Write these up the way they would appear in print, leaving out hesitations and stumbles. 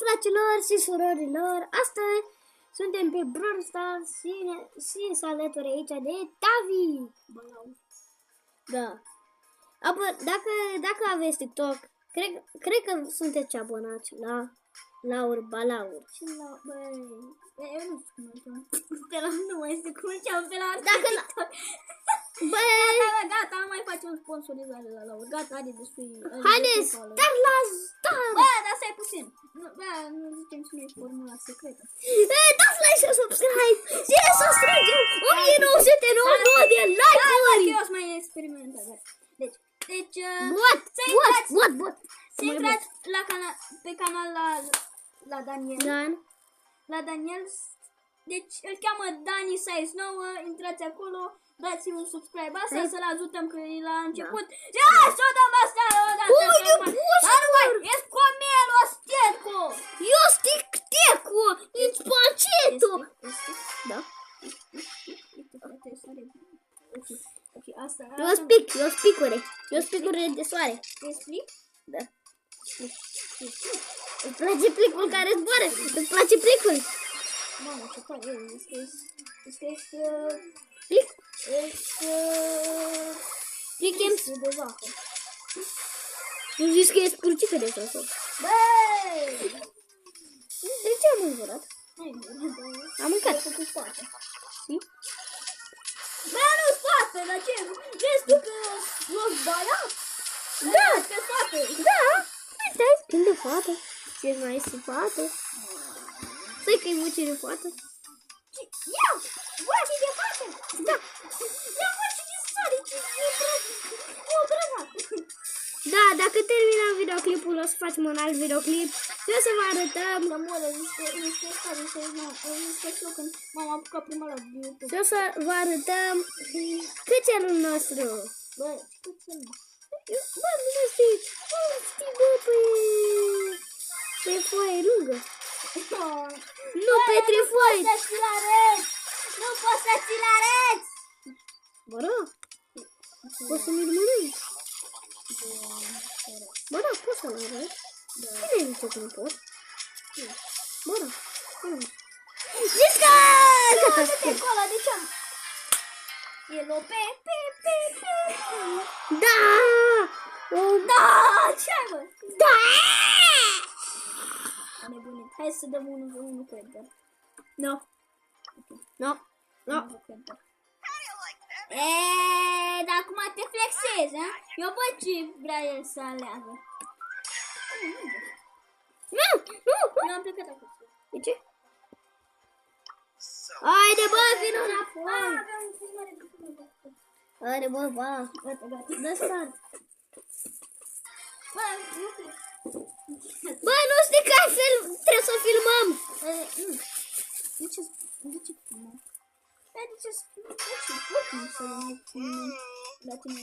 fraților și surorilor, astăzi suntem pe Brawl Stars și să alături aici de Tavi. Da. Dacă aveți TikTok, cred că sunteți abonați la Laur Balaur. Ce la... Băi, eu nu știu cum îl cheamă. Pe la nu mai știu cum îl cheamă pe la Dacă TikTok. Băi, Gata, mai facem sponsorizare la Laur. Gata, are destui. haideți, dar la Star. Bă, dar stai puțin. Nu zicem cine e formula secretă. Dați like și subscribe și să strângem 1999 de like-uri. Eu o să mai experimentez. Deci, What? să intrați pe canal la Daniel. Dan. La Daniel. Deci îl cheamă Dani69, intrați acolo, dați-mi un subscribe, asta să-l ajutăm că e la început. Și o dăm asta odată. Dar nu mai, e scomelul Steco. Eu Steco, ești pancetul. Da. Ok, asta. Eu spicure de soare. Te explic? Da. Îți place plicul care zboară? Îți place plicul? Mamă, ce tare e, Plic? Este de zahăr. Tu zici că e spurcică de zahăr. Băi! De ce am înjurat? Am mâncat. Cu spate. Și? Băi, nu spate, dar ce? Vezi tu că l-o-ți baiat? Da! Pe spate. Da! Uite, schimb de fată. Ce mai este fată? Să-i că-i muci de fată. Ia! Voci de fată! Da! Ia voci de soare! E obrăzat! Da, dacă terminăm videoclipul, o să facem un alt videoclip și o să vă arătăm. Să moră, zice stare să eu când m-am apucat prima la YouTube. Și o să vă arătăm câțelul nostru. Bă, ce câțel? Bă, nu știi, bă, pe foaie lungă. Nu pe trifoi. Nu poți să ți-l arăți! Nu poți să ți-l arăți! Bă, da, poți să mi-l mănânci. Bă, da, poți să-l arăți. Cine zice că nu pot? Bă, da. Zici că... Uite-te acolo, de ce am? E lope, Da! Da! Ce ai, bă? Da! Nebunit. Hai să dăm unul cu Edgar. No. Dar acum te flexezi, ha? Eu văd ce vrea el să aleagă. Nu! Eu am plecat acolo. De ce? Haide, bă, vină înapoi! Haide, bă, ba! Gata. Dă start! Bă, nu cred. Bă, nu știi că trebuie să filmăm! De ce filmăm? De ce oricum să nu filmăm? La tine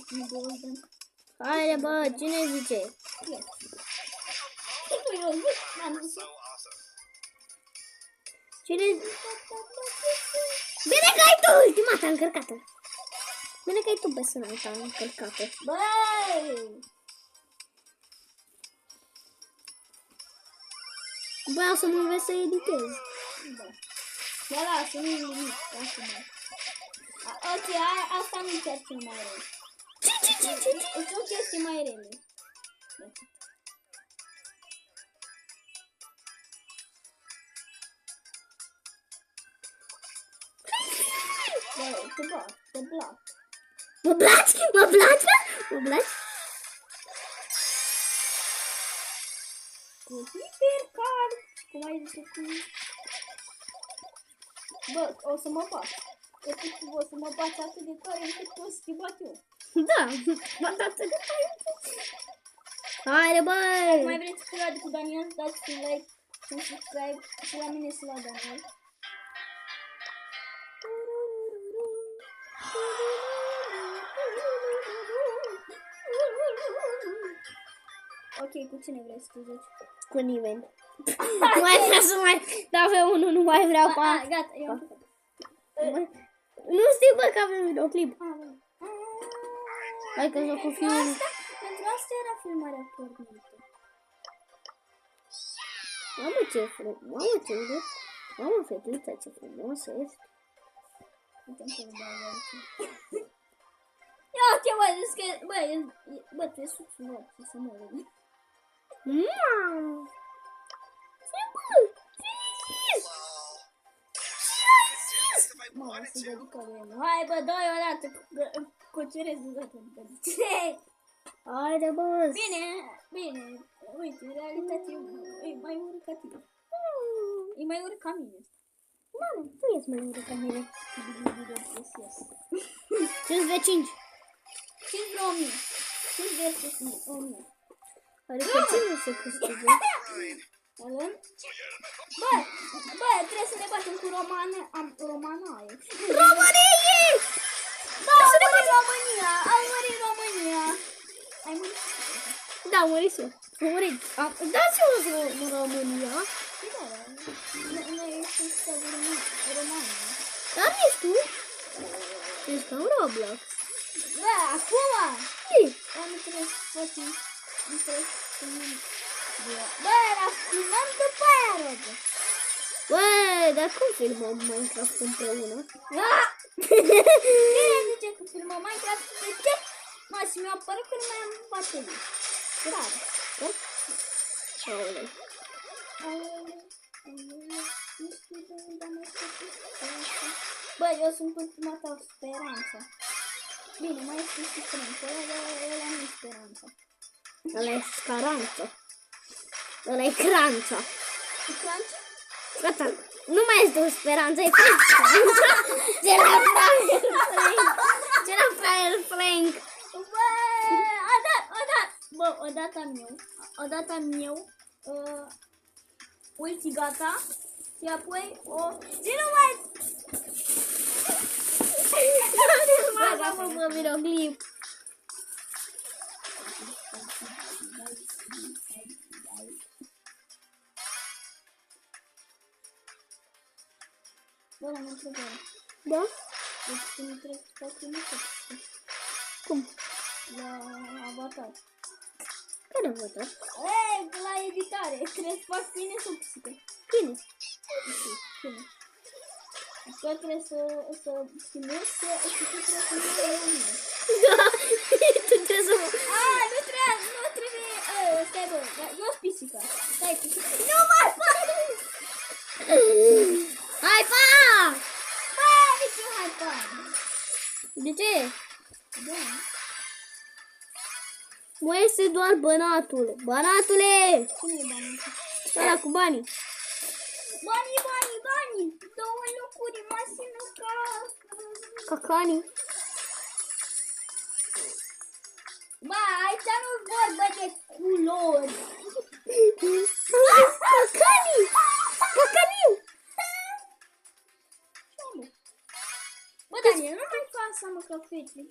nu dăm. Haide, bă, cine zice? Eu am zis. Cine... Bine că ai tu ultimata încărcată! Bine că ai tu personal ta încărcată! Băi! Vreau să mă înveți să editez. Da. Da, lasă, nu-i nimic. Lasă-mă. Ok, asta nu-i chiar cel mai rău. Ce? Îți sunt chestii mai rele. Băi, te plac. Mă place? Mă place? Cu hipercard. Cum ai zis cu... Bă, o să mă bat. O să mă bați atât de tare încât o să te bat eu. Da, mă dați să gătai. Haide, băi! Mai vreți să cu Daniel? Dați un like și un subscribe și la mine și la Daniel. Ok, cu cine vrei să te joci? Cu nimeni. Nu mai vreau să mai... Da, pe unul, nu mai vreau pe altul. Gata, eu am făcut. Nu știu, bă, că avem videoclip. Hai că joc cu fiul. Pentru asta era filmarea pornită. Mamă, ce frumos. Mamă, ce urât. Mamă, fetița, ce frumos ești. Uite-mi că îmi bagă aici. Ia uite, bă, zic că, bă, trebuie să sus, să mă vede. Mă, să dedică de el. Hai, bă, doi odată, cu cerez odată. Haide, boss. Bine, uite, în realitate e mai urât ca tine. E mai urât ca mine. Mamă, tu ești mai urât ca mine. Yes. 5 de 5. 5 vreo 1000. 5 versus 1000. Adică cine se câștigă? Avem? Bă, trebuie să ne batem cu romanaie. România! Da, am murit România! Ai murit? Da, am murit și eu. Am murit. Da, și eu în România. Da, noi suntem romani. Dar ești tu? Ești ca în Roblox. Bă, acum! Ei. Dar nu trebuie să facem. Nu trebuie să nu... Bă, dar filmăm după aia, Roblox. Bă, dar cum filmăm Minecraft împreună? Cine zice că filmăm Minecraft? De ce? Mă, și mi-a apărut că nu mai am baterii. Grave. Da? Aoleu. Bă, eu sunt ultima ta speranță. Bine, mai este și speranță. Ăla nu e speranță. Ăla e scaranță. Ăla e cranța. E cranță? Gata. Nu mai este o speranță, e cranța. Ce la Fire Frank. Bă, Bă, odată am eu. Ulti gata. Și apoi o... Și nu mai... Mă, videoclip. Bă, am întrebare. Da? Deci tu nu trebuie să faci nimic. Cum? La avatar. Care avatar? Ei, la editare. Trebuie să faci bine sau pisică? Bine. Bine. Că trebuie să filmezi și tu trebuie să nu mai la mine. Da, tu trebuie să mă... Nu trebuie, stai bă, eu sunt pisica. Stai pisica. Nu mai fac! Hai, pa! Bă, nici eu hai pa! De ce? Da. Mă, este doar bănatul. Bănatule! Cine e banii? Ăla cu banii. Banii! Două locuri, masină ca... Cacanii. Bă, aici nu vorbă de culori. Cacanii! Cacaniu! Bă, Daniel, nu mai fac să mă ca fete.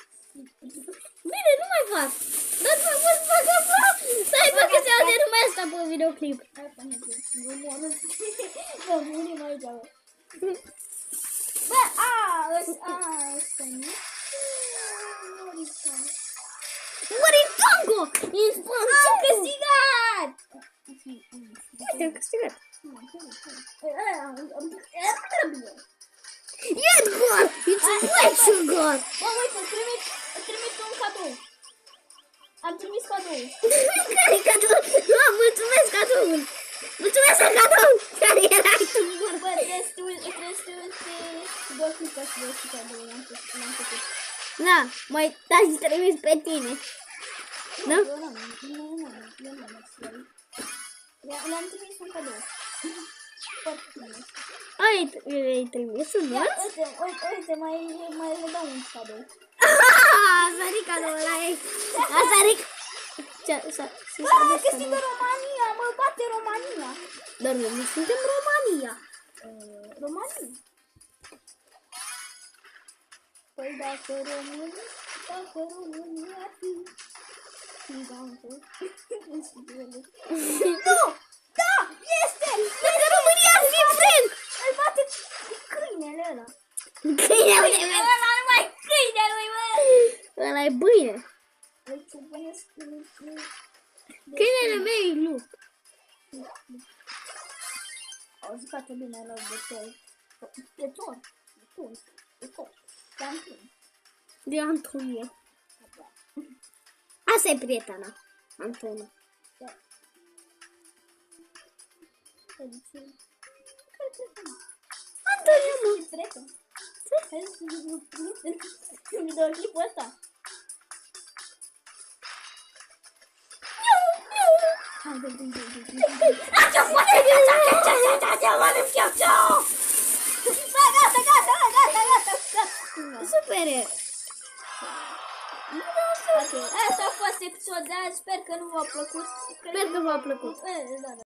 Bine, nu mai fac. Dar nu mai fac fac. Stai, bă, că se aude numai asta pe videoclip. Hai, până că eu moară. Bă, murim aici, bă. Bă, ăsta nu? Moritango! Am câștigat! Uite, am câștigat. Trebuie. Edgar! It's way sugar! Bă, uite, trimit un cadou. Am trimis cadou. Care cadou? Mulțumesc cadoul! Mulțumesc cadou! Care erai tu? Bă, trebuie să dau click ca să dau și cadou. L-am făcut. Da, mai dați trimis pe tine. Da? Le-am trimis un cadou. Ai trimis un Ia, not? uite, mai le dau un cadou. A sărit cadoul ăla ei. A sărit. Bă, câștigă România, mă bate România. Dar noi nu suntem România. România? Păi dacă România ar fi... Nu! Da! Este! Dacă România ar fi friend! Îl bate câinele ăla. Câinele meu! Ăla numai câinele, mă! Ăla e băie. Îl ciubănesc. Câinele meu e lup. Au zis foarte bine în loc de Thor. De Thor. De Anton. De Antonia. Asta e prietena. Antonia. Da. Antonia, mă. Și prieten. Hai să în videoclipul ăsta. Hai, dă-l. Super. Asta a fost episodul de azi, sper că nu v-a plăcut. Sper că v-a plăcut. Da.